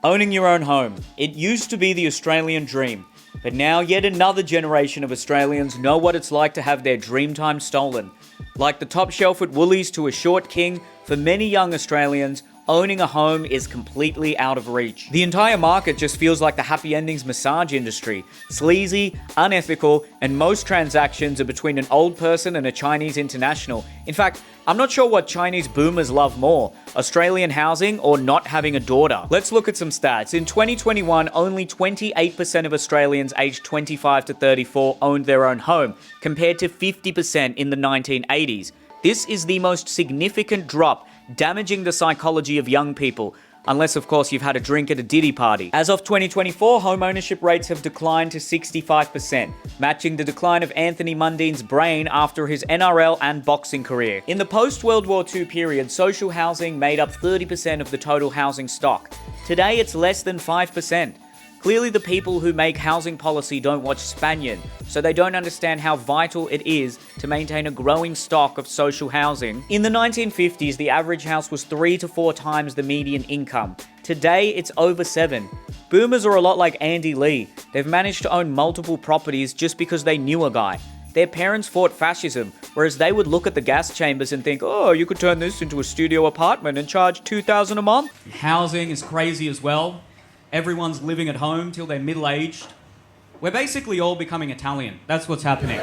Owning your own home. It used to be the Australian dream, but now yet another generation of Australians know what it's like to have their dream time stolen. Like the top shelf at Woolies to a short king, for many young Australians, owning a home is completely out of reach. The entire market just feels like the happy endings massage industry. Sleazy, unethical, and most transactions are between an old person and a Chinese international. In fact, I'm not sure what Chinese boomers love more, Australian housing or not having a daughter. Let's look at some stats. In 2021, only 28% of Australians aged 25 to 34 owned their own home, compared to 50% in the 1980s. This is the most significant drop, damaging the psychology of young people, unless of course you've had a drink at a Diddy party. As of 2024, home ownership rates have declined to 65%, matching the decline of Anthony Mundine's brain after his NRL and boxing career. In the post-World War II period, social housing made up 30% of the total housing stock. Today, it's less than 5%. Clearly, the people who make housing policy don't watch Spaniard, so they don't understand how vital it is to maintain a growing stock of social housing. In the 1950s, the average house was 3 to 4 times the median income. Today, it's over 7. Boomers are a lot like Andy Lee. They've managed to own multiple properties just because they knew a guy. Their parents fought fascism, whereas they would look at the gas chambers and think, oh, you could turn this into a studio apartment and charge $2,000 a month. Housing is crazy as well. Everyone's living at home till they're middle-aged. We're basically all becoming Italian. That's what's happening.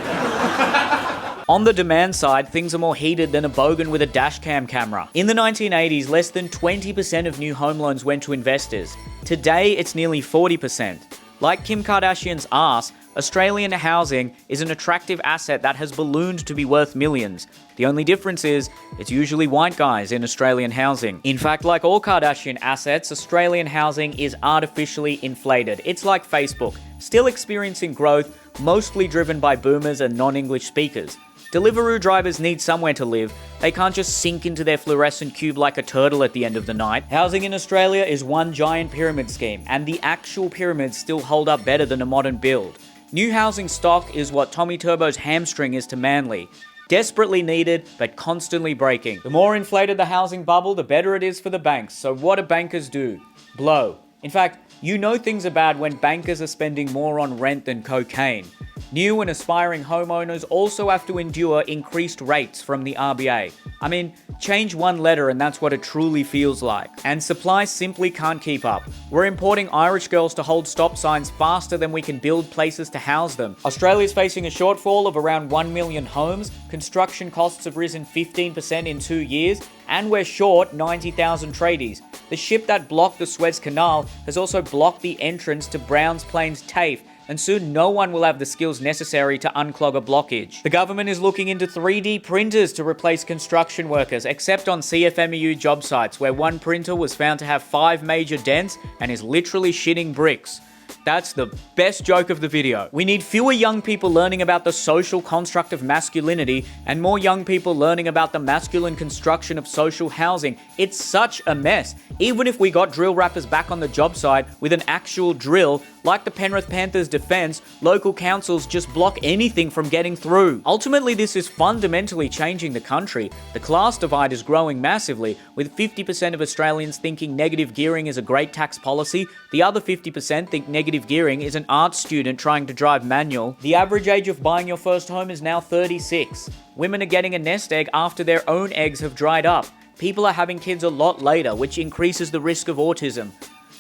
On the demand side, things are more heated than a bogan with a dashcam camera. In the 1980s, less than 20% of new home loans went to investors. Today, it's nearly 40%. Like Kim Kardashian's ass, Australian housing is an attractive asset that has ballooned to be worth millions. The only difference is, it's usually white guys in Australian housing. In fact, like all Kardashian assets, Australian housing is artificially inflated. It's like Facebook, still experiencing growth, mostly driven by boomers and non-English speakers. Deliveroo drivers need somewhere to live. They can't just sink into their fluorescent cube like a turtle at the end of the night. Housing in Australia is one giant pyramid scheme, and the actual pyramids still hold up better than a modern build. New housing stock is what Tommy Turbo's hamstring is to Manly. Desperately needed, but constantly breaking. The more inflated the housing bubble, the better it is for the banks. So what do bankers do? Blow. In fact, you know things are bad when bankers are spending more on rent than cocaine. New and aspiring homeowners also have to endure increased rates from the RBA. I mean, change one letter and that's what it truly feels like. And supply simply can't keep up. We're importing Irish girls to hold stop signs faster than we can build places to house them. Australia's facing a shortfall of around 1 million homes. Construction costs have risen 15% in 2 years, and we're short 90,000 tradies. The ship that blocked the Suez Canal has also blocked the entrance to Browns Plains TAFE, and soon no one will have the skills necessary to unclog a blockage. The government is looking into 3D printers to replace construction workers, except on CFMEU job sites, where one printer was found to have 5 major dents and is literally shitting bricks. That's the best joke of the video. We need fewer young people learning about the social construct of masculinity and more young people learning about the masculine construction of social housing. It's such a mess. Even if we got drill rappers back on the job site with an actual drill, like the Penrith Panthers' defense, local councils just block anything from getting through. Ultimately, this is fundamentally changing the country. The class divide is growing massively, with 50% of Australians thinking negative gearing is a great tax policy. The other 50% think negative gearing is an art student trying to drive manual. The average age of buying your first home is now 36. Women are getting a nest egg after their own eggs have dried up. People are having kids a lot later, which increases the risk of autism.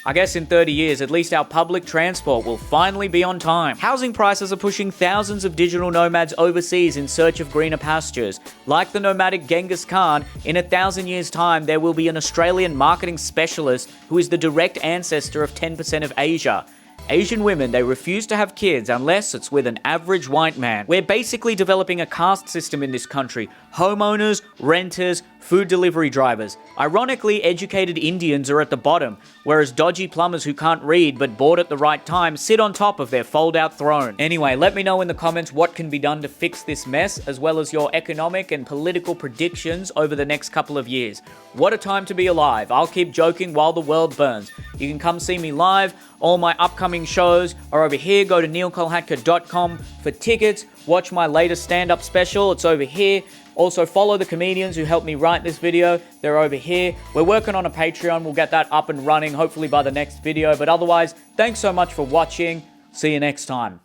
I guess in 30 years, at least our public transport will finally be on time. Housing prices are pushing thousands of digital nomads overseas in search of greener pastures. Like the nomadic Genghis Khan, in 1,000 years' time, there will be an Australian marketing specialist who is the direct ancestor of 10% of Asia. Asian women, they refuse to have kids unless it's with an average white man. We're basically developing a caste system in this country. Homeowners, renters, food delivery drivers. Ironically, educated Indians are at the bottom, whereas dodgy plumbers who can't read but bored at the right time sit on top of their fold-out throne. Anyway, let me know in the comments what can be done to fix this mess, as well as your economic and political predictions over the next couple of years. What a time to be alive. I'll keep joking while the world burns. You can come see me live. All my upcoming shows are over here. Go to neelkolhatkar.com for tickets. Watch my latest stand-up special. It's over here. Also, follow the comedians who helped me write this video. They're over here. We're working on a Patreon. We'll get that up and running hopefully by the next video. But otherwise, thanks so much for watching. See you next time.